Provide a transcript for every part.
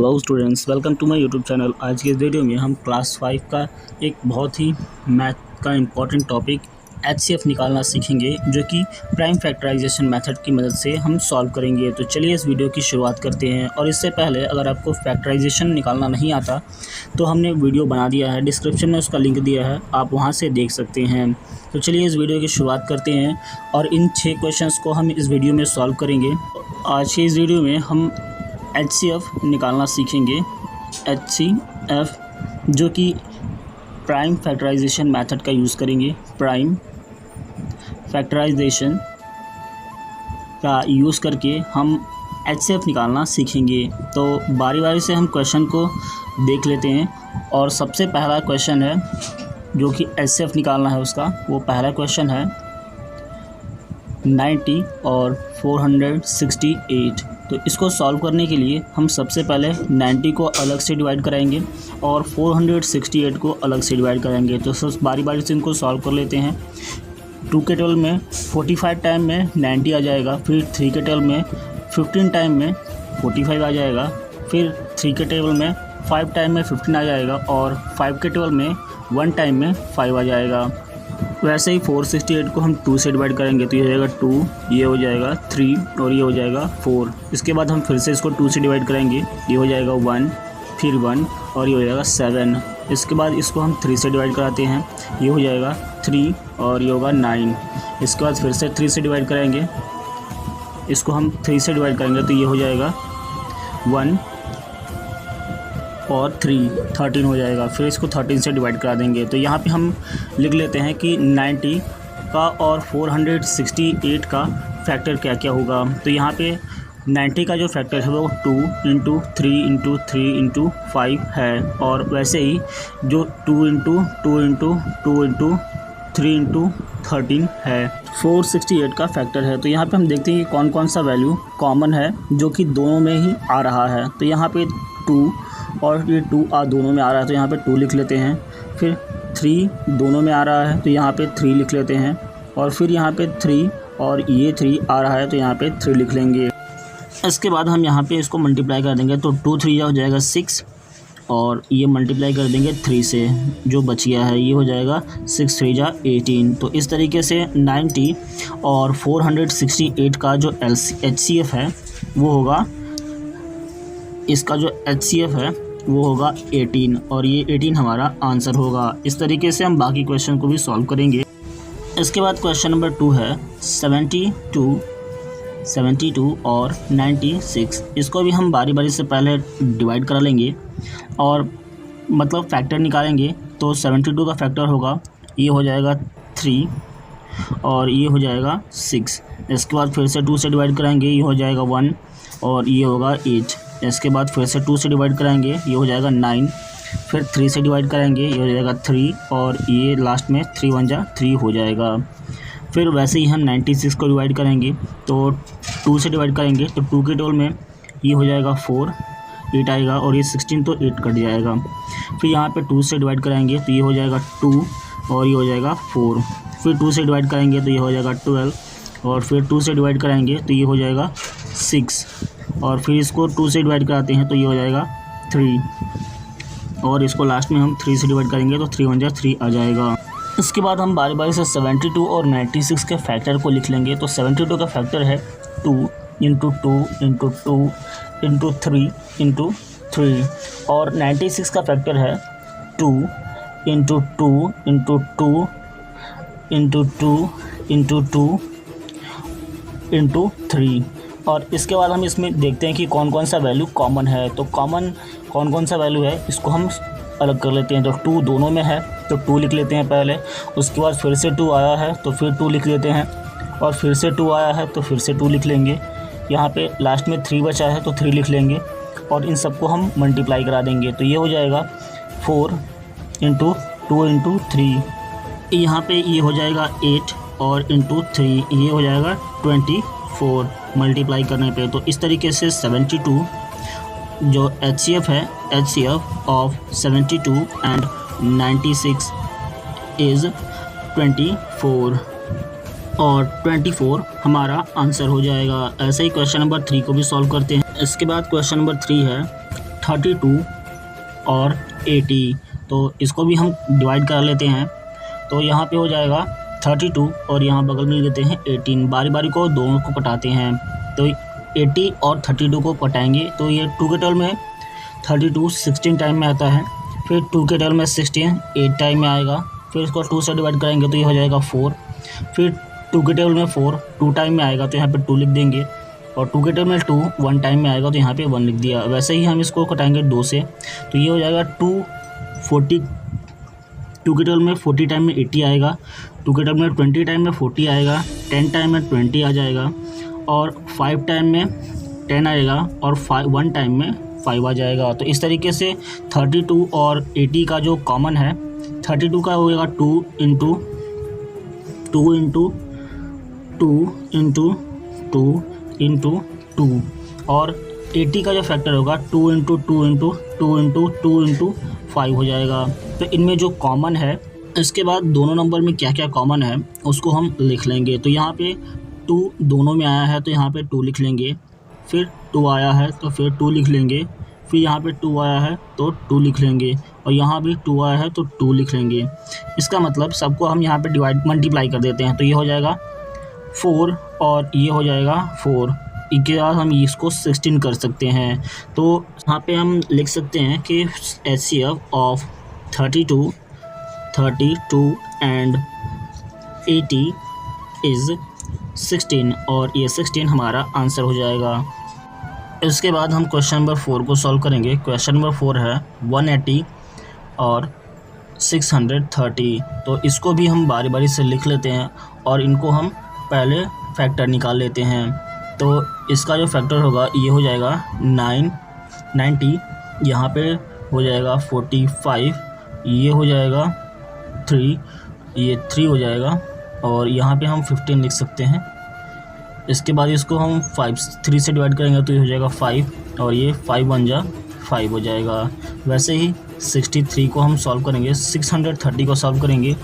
Hello students, welcome to my YouTube channel. आज के इस वीडियो में हम क्लास 5 का एक बहुत ही मैथ का इम्पॉर्टेंट टॉपिक एचसीएफ निकालना सीखेंगे, जो कि प्राइम फैक्टराइजेशन मेथड की मदद से हम सॉल्व करेंगे। तो चलिए इस वीडियो की शुरुआत करते हैं। और इससे पहले अगर आपको फैक्टराइजेशन निकालना नहीं आता तो हमने वीडियो बना दिया है, डिस्क्रिप्शन में उसका लिंक दिया है, आप वहाँ से देख सकते हैं। तो चलिए इस वीडियो की शुरुआत करते हैं और इन 6 क्वेश्चंस को हम इस वीडियो में सॉल्व करेंगे। आज के इस वीडियो में हम HCF निकालना सीखेंगे। HCF जो कि प्राइम फैक्टराइजेशन मेथड का यूज़ करेंगे। प्राइम फैक्टराइजेशन का यूज़ करके हम HCF निकालना सीखेंगे। तो बारी बारी से हम क्वेश्चन को देख लेते हैं। और सबसे पहला क्वेश्चन है जो कि HCF निकालना है उसका, वो पहला क्वेश्चन है 90 और 468। तो इसको सॉल्व करने के लिए हम सबसे पहले 90 को अलग से डिवाइड कराएंगे और 468 को अलग से डिवाइड कराएंगे। तो सब बारी बारी से इनको सॉल्व कर लेते हैं। 2 के टेबल में 45 टाइम में 90 आ जाएगा, फिर 3 के टेबल में 15 टाइम में 45 आ जाएगा, फिर 3 के टेबल में 5 टाइम में 15 आ जाएगा और 5 के टेबल में 1 टाइम में 5 आ जाएगा। वैसे ही 468 को हम 2 से डिवाइड करेंगे तो ये हो जाएगा 2, ये हो जाएगा 3 और ये हो जाएगा 4। इसके बाद हम फिर से इसको 2 से डिवाइड करेंगे, ये हो जाएगा 1, फिर 1 और ये हो जाएगा 7। इसके बाद इसको हम 3 से डिवाइड कराते हैं, ये हो जाएगा 3 और ये होगा 9। इसके बाद फिर से 3 से डिवाइड कराएंगे, इसको हम 3 से डिवाइड करेंगे तो ये हो जाएगा 1 और 13 हो जाएगा। फिर इसको 13 से डिवाइड करा देंगे। तो यहाँ पे हम लिख लेते हैं कि 90 का और 468 का फैक्टर क्या क्या होगा। तो यहाँ पे 90 का जो फैक्टर है वो 2 × 3 × 3 × 5 है। और वैसे ही जो 2 × 2 × 2 × 3 × 13 है। 468 का फैक्टर है। तो यहाँ पे हम देखते हैं कि कौन कौन सा वैल्यू कॉमन है जो कि दोनों में ही आ रहा है। तो यहाँ पे 2 और ये 2 दोनों में आ रहा है तो यहाँ पे 2 लिख लेते हैं। फिर 3 दोनों में आ रहा है तो यहाँ पे 3 लिख लेते हैं। और फिर यहाँ पे 3 और ये 3 आ रहा है तो यहाँ पे 3 लिख लेंगे। इसके बाद हम यहाँ पे इसको मल्टीप्लाई कर देंगे तो 2 3 हो जाएगा 6 और ये मल्टीप्लाई कर देंगे 3 से, जो बच गया है ये हो जाएगा 6 3 18। तो इस तरीके से 90 और 468 का जो HCF है वो होगा, इसका जो HCF है वो होगा 18 और ये 18 हमारा आंसर होगा। इस तरीके से हम बाकी क्वेश्चन को भी सॉल्व करेंगे। इसके बाद क्वेश्चन नंबर 2 है 72 और 96। इसको भी हम बारी बारी से पहले डिवाइड करा लेंगे और मतलब फैक्टर निकालेंगे। तो 72 का फैक्टर होगा, ये हो जाएगा 3 और ये हो जाएगा 6। इसके बाद फिर से 2 से डिवाइड कराएंगे, ये हो जाएगा 1 और ये होगा 8। इसके बाद फिर से 2 से डिवाइड कराएंगे, ये हो जाएगा 9। फिर 3 से डिवाइड कराएंगे, ये हो जाएगा 3 और ये लास्ट में 3 1 जा 3 हो जाएगा। फिर वैसे ही हम 96 को डिवाइड करेंगे तो 2 से डिवाइड करेंगे तो 2 के टेबल में ये हो जाएगा 4, 8 आएगा और ये 16 तो 8 कट जाएगा। फिर यहाँ पे 2 से डिवाइड कराएंगे तो ये हो जाएगा 2 और ये हो जाएगा 4। फिर 2 से डिवाइड करेंगे तो ये हो जाएगा 12 और फिर 2 से डिवाइड कराएंगे तो ये हो जाएगा 6 और फिर इसको 2 से डिवाइड कराते हैं तो ये हो जाएगा 3 और इसको लास्ट में हम 3 से डिवाइड करेंगे तो 3 1 जा 3 आ जाएगा। इसके बाद हम बारी बारी से 72 और 96 के फैक्टर को लिख लेंगे। तो 72 का फैक्टर है 2 × 2 × 2 × 3 × 3 और 96 का फैक्टर है 2 × 2 × 2 × 2 × 2 × 3। और इसके बाद हम इसमें देखते हैं कि कौन कौन सा वैल्यू कॉमन है। तो कॉमन कौन सा वैल्यू है इसको हम अलग कर लेते हैं। तो 2 दोनों में है तो 2 लिख लेते हैं पहले। उसके बाद फिर से 2 आया है तो फिर 2 लिख लेते हैं और फिर से 2 आया है तो फिर से 2 लिख लेंगे। यहाँ पे लास्ट में 3 बचा है तो 3 लिख लेंगे और इन सबको हम मल्टीप्लाई करा देंगे। तो ये हो जाएगा 4 × 2 × 3। यहाँ पे ये हो जाएगा 8 और × 3 ये हो जाएगा 24 मल्टीप्लाई करने पे। तो इस तरीके से 72 जो HCF है, HCF ऑफ 72 एंड 96 इज़ 24 और 24 हमारा आंसर हो जाएगा। ऐसे ही क्वेश्चन नंबर 3 को भी सॉल्व करते हैं। इसके बाद क्वेश्चन नंबर 3 है 32 और 80, तो इसको भी हम डिवाइड कर लेते हैं। तो यहाँ पे हो जाएगा 32 और यहाँ बगल में देते हैं 18, बारी बारी को दोनों को कटाते हैं। तो 80 और 32 को कटाएंगे तो ये 2 के टर्म में 32 16 टाइम में आता है, फिर 2 के टर्म में 16 8 टाइम में आएगा, फिर इसको 2 से डिवाइड करेंगे तो ये हो जाएगा 4, फिर 2 के टेबल में 4 2 टाइम में आएगा तो यहाँ पे 2 लिख देंगे, और 2 के टेबल में 2 1 टाइम में आएगा तो यहाँ पे 1 लिख दिया। वैसे ही हम इसको कटाएंगे 2 से, तो ये हो जाएगा 2 के टेबल में 40 टाइम में 80 आएगा, 2 के टेबल में 20 टाइम में 40 आएगा, 10 टाइम में 20 आ जाएगा, और 5 टाइम में 10 आएगा, और 1 टाइम में 5 आ जाएगा। तो इस तरीके से 32 और 80 का जो कॉमन है, 32 का होगा 2 इंटू 2 इंटू 2 इंटू 2 इंटू 2, और 80 का जो फैक्टर होगा 2 इंटू 2 इंटू 2 इंटू 2 इंटू 5 हो जाएगा। तो इनमें जो कॉमन है, इसके बाद दोनों नंबर में क्या क्या कॉमन है उसको हम लिख लेंगे। तो यहाँ पे 2 दोनों में आया है तो यहाँ पे 2 लिख लेंगे, फिर 2 आया है तो फिर 2 लिख लेंगे, फिर यहाँ पे 2 आया है तो 2 लिख लेंगे, और यहाँ भी 2 आया है तो 2 लिख लेंगे। इसका मतलब सबको हम यहाँ पे मल्टीप्लाई कर देते हैं, तो ये हो जाएगा 4 और ये हो जाएगा 4। इसके बाद हम इसको 16 कर सकते हैं। तो यहाँ पे हम लिख सकते हैं कि HCF ऑफ 32 एंड 80 इज़ 16, और ये 16 हमारा आंसर हो जाएगा। इसके बाद हम क्वेश्चन नंबर 4 को सॉल्व करेंगे। क्वेश्चन नंबर 4 है 180 और 630। तो इसको भी हम बारी बारी से लिख लेते हैं और इनको हम पहले फैक्टर निकाल लेते हैं। तो इसका जो फैक्टर होगा ये हो जाएगा 90, यहाँ पे हो जाएगा 45, ये हो जाएगा 3, ये 3 हो जाएगा, और यहाँ पे हम 15 लिख सकते हैं। इसके बाद इसको हम 3 से डिवाइड करेंगे तो ये हो जाएगा 5, और ये 5 1 जा 5 हो जाएगा। वैसे ही 63 को हम सॉल्व करेंगे, 630 को सॉल्व करेंगे,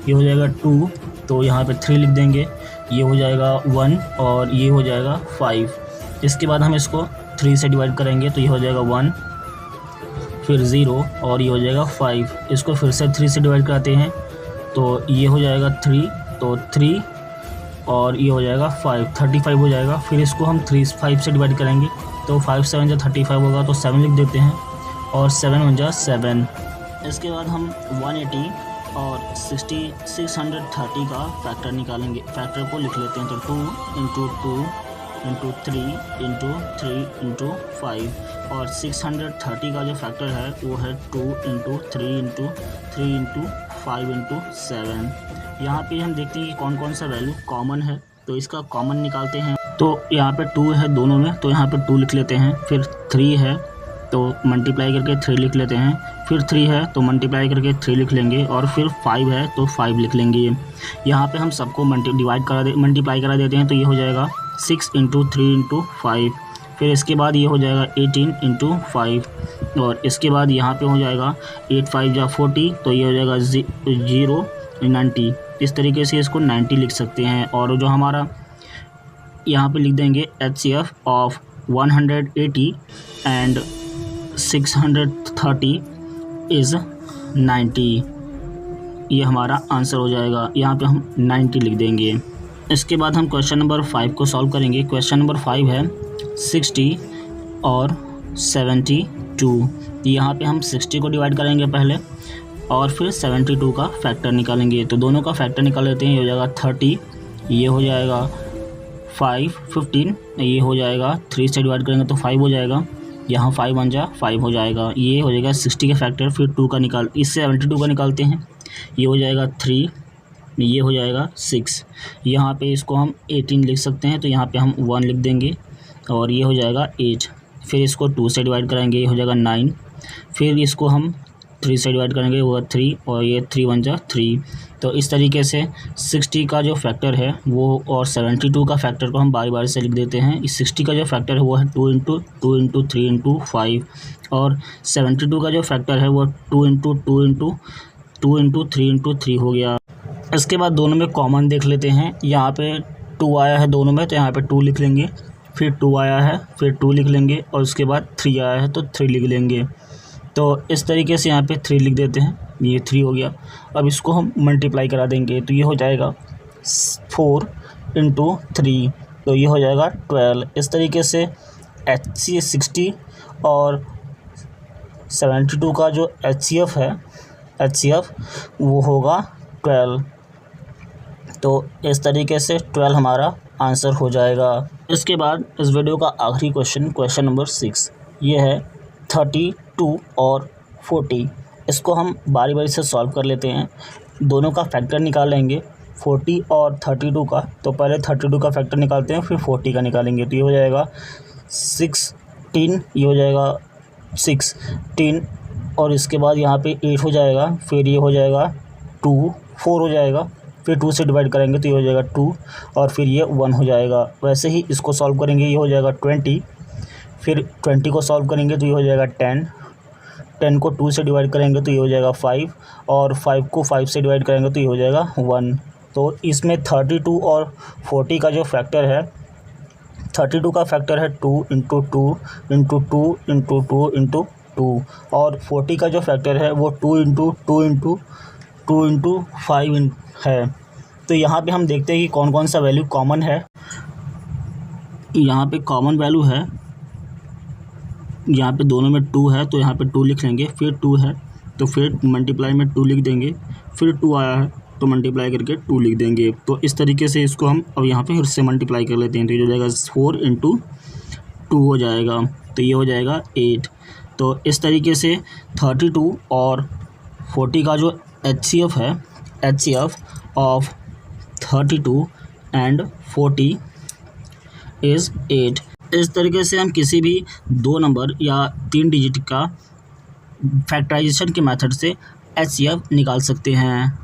ये हो जाएगा 2, तो यहाँ पे 3 लिख देंगे, ये हो जाएगा 1 और ये हो जाएगा 5। इसके बाद हम इसको 3 से डिवाइड करेंगे तो ये हो जाएगा 1, फिर 0 और ये हो जाएगा 5। इसको फिर से 3 से डिवाइड कराते हैं तो ये हो जाएगा 3, तो 3 और ये हो जाएगा 5, 35 हो जाएगा। फिर इसको हम 5 से डिवाइड करेंगे तो 5 7 जा 35 होगा, तो 7 लिख देते हैं, और 7 1 जा 7। इसके बाद हम 180 और 630 का फैक्टर निकालेंगे, फैक्टर को लिख लेते हैं। तो 2 इंटू 2 इंटू 3 इंटू 3 इंटू 5, और 630 का जो फैक्टर है वो है 2 इंटू 3 इंटू 3 इंटू 5 इंटू 7। यहाँ पे हम देखते हैं कि कौन कौन सा वैल्यू कॉमन है, तो इसका कॉमन निकालते हैं। तो यहाँ पे 2 है दोनों में, तो यहाँ पे 2 लिख लेते हैं, फिर 3 है तो मल्टीप्लाई करके 3 लिख लेते हैं, फिर 3 है तो मल्टीप्लाई करके 3 लिख लेंगे, और फिर 5 है तो 5 लिख लेंगे। यहाँ पे हम सबको मल्टीप्लाई करा देते हैं, तो ये हो जाएगा 6 इंटू 3 इंटू 5, फिर इसके बाद ये हो जाएगा 18 इंटू 5, और इसके बाद यहाँ पे हो जाएगा 8 5 जा 40, तो ये हो जाएगा 0 90। इस तरीके से इसको 90 लिख सकते हैं। और जो हमारा यहाँ पे लिख देंगे HCF ऑफ 180 एंड 630 इज़ 90, ये हमारा आंसर हो जाएगा। यहाँ पे हम 90 लिख देंगे। इसके बाद हम क्वेश्चन नंबर 5 को सॉल्व करेंगे। क्वेश्चन नंबर 5 है 60 और 72। यहाँ पे हम 60 को डिवाइड करेंगे पहले, और फिर 72 का फैक्टर निकालेंगे। तो दोनों का फैक्टर निकाल लेते हैं। ये हो जाएगा 30, ये हो जाएगा 5 15, ये हो जाएगा 3 से डिवाइड करेंगे तो 5 हो जाएगा, यहाँ 5 1 जा 5 हो जाएगा, ये हो जाएगा 60 का फैक्टर, फिर 2 का इससे 72 का निकालते हैं, ये हो जाएगा 3, ये हो जाएगा 6। यहाँ पे इसको हम 18 लिख सकते हैं, तो यहाँ पे हम 1 लिख देंगे, और ये हो जाएगा 8। फिर इसको 2 से डिवाइड कराएंगे, ये हो जाएगा 9। फिर इसको हम 3 से डिवाइड करेंगे, वो 3, और ये 3 1 जा 3। तो इस तरीके से 60 का जो फैक्टर है वो और 72 का फैक्टर को हम बारी बारी से लिख देते हैं। इस 60 का जो फैक्टर है वो है 2 इंटू 2 इंटू 3 इंटू 5, और 72 का जो फैक्टर है वो 2 इंटू 2 इंटू 2 इंटू 3 इंटू 3 हो गया। इसके बाद दोनों में कॉमन देख लेते हैं। यहाँ पे 2 आया है दोनों में, तो यहाँ पे 2 लिख लेंगे, फिर 2 आया है, फिर 2 लिख लेंगे और उसके बाद 3 आया है तो 3 लिख लेंगे। तो इस तरीके से यहाँ पे 3 लिख देते हैं, ये 3 हो गया। अब इसको हम मल्टीप्लाई करा देंगे तो ये हो जाएगा 4 × 3, तो ये हो जाएगा 12। इस तरीके से HCF 60 और 72 का जो HCF है, HCF वो होगा 12। तो इस तरीके से 12 हमारा आंसर हो जाएगा। इसके बाद इस वीडियो का आखिरी क्वेश्चन नंबर 6, ये है 32 और 40। इसको हम बारी बारी से सॉल्व कर लेते हैं, दोनों का फैक्टर निकाल लेंगे 40 और 32 का। तो पहले 32 का फैक्टर निकालते हैं, फिर 40 का निकालेंगे। तो ये हो जाएगा 16, ये हो जाएगा 16 और इसके बाद यहाँ पे 8 हो जाएगा, फिर ये हो जाएगा 2, 4 हो जाएगा, फिर 2 से डिवाइड करेंगे तो ये हो जाएगा 2 और फिर ये 1 हो जाएगा। वैसे ही इसको सॉल्व करेंगे, ये हो जाएगा 20, फिर 20 को सॉल्व करेंगे तो ये हो जाएगा 10, 10 को 2 से डिवाइड करेंगे तो ये हो जाएगा 5 और 5 को 5 से डिवाइड करेंगे तो ये हो जाएगा 1। तो इसमें 32 और 40 का जो फैक्टर है, 32 का फैक्टर है 2 × 2 × 2 × 2 × 2 और 40 का जो फैक्टर है वो 2 × 2 × 2 × 5 है। तो यहाँ पे हम देखते हैं कि कौन कौन सा वैल्यू कॉमन है। यहाँ पे कॉमन वैल्यू है, यहाँ पे दोनों में 2 है तो यहाँ पे 2 लिख लेंगे, फिर 2 है तो फिर मल्टीप्लाई में 2 लिख देंगे, फिर 2 आया है तो मल्टीप्लाई करके 2 लिख देंगे। तो इस तरीके से इसको हम अब यहाँ पे फिर से मल्टीप्लाई कर लेते हैं, तो ये हो जाएगा 4 × 2 हो जाएगा, तो ये हो जाएगा 8। तो इस तरीके से 32 और 40 का जो HCF है, HCF ऑफ 32 एंड 40 इज़ 8। इस तरीके से हम किसी भी 2 नंबर या 3 डिजिट का फैक्टराइजेशन के मेथड से HCF निकाल सकते हैं।